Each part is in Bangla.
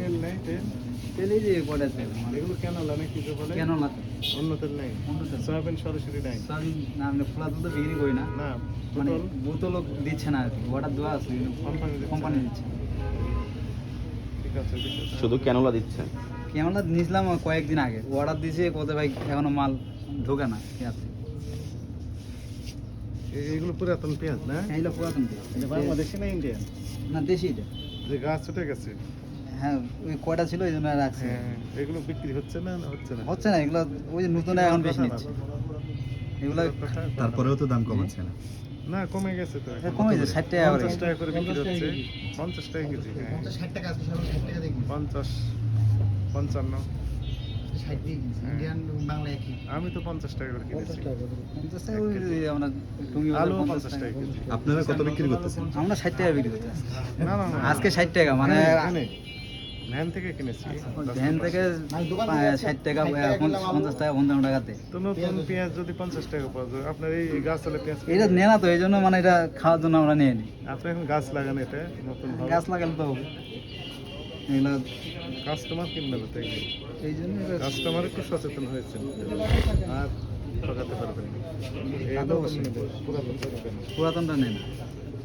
তেল নেই তেল তেল এই যে কয়টা তেল এগুলো কেন লাগে কিছু বলে কেন না অন্য তেল নেই অন্য তেল সয়াবিন সরাসরি নেই সয়াবিন না আমরা খোলা তেল তো বিক্রি করি না না মানে বোতল বোতলও দিচ্ছে না আর কি অর্ডার দেওয়া আছে কোম্পানি দিচ্ছে ঠিক আছে শুধু ক্যানোলা দিচ্ছে। কেমন নিয়েছিলাম কয়েকদিন আগে অর্ডার দিয়েছে কোথায় ভাই এখনো মাল ঢোকে না পেঁয়াজ এগুলো পুরাতন পেঁয়াজ না এইগুলো পুরাতন তেল। এটা বাংলাদেশি না ইন্ডিয়ান না দেশি এটা যে গাছ উঠে গেছে হ্যাঁ ওই কয়টা ছিল এই জন্য রাখছি হ্যাঁ এগুলো বিক্রি হচ্ছে না হচ্ছে না হচ্ছে না এগুলো ওই যে নতুন এখন বেশি নিচ্ছে এগুলো তারপরেও তো দাম কমাচ্ছে না। না কমে গেছে তো এখন। কমে যায় 60 টাকা করে 50 টাকা করে বিক্রি হচ্ছে 50 টাকা কেজি 60 টাকা আছে 60 টাকা দেখুন 50 55 60 দিয়ে ইন্ডিয়ান বাংলা একই। আমি তো 50 টাকা করে কিনেছি 50 টাকা ওই যে আমরা টুঙ্গি আলু বাজার 50 টাকা কেজি আপনারা কত বিক্রি করতেছেন? আমরা 60 টাকা বিক্রি করতে আছি। না না না আজকে 60 টাকা মানে ভ্যান থেকে কিনেছি ভ্যান থেকে 60 টাকা 50 টাকা 55 টাকাতে তো নতুন পেঁয়াজ যদি 50 টাকা পাওয়া যায় আপনার এই গাছ হলে পেঁয়াজ এটা নেয় না তো এই জন্য মানে এটা খাওয়ার জন্য আমরা নিয়ে নিই আপনি এখন গাছ লাগান এটা নতুন গাছ লাগালে তো হবে এগুলো কাস্টমার কিনবে না তাই এই জন্য এটা কাস্টমার একটু সচেতন হয়েছে আর ঠকাতে পারবেন না এই তা তো নতুন অবশ্যই। নেবেন, পুরাতনটা নেবেন না। পুরাতনটা নেই না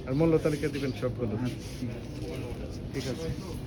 আর মূল্য তালিকা দিবেন সবগুলো হ্যাঁ, ঠিক আছে। ঠিক আছে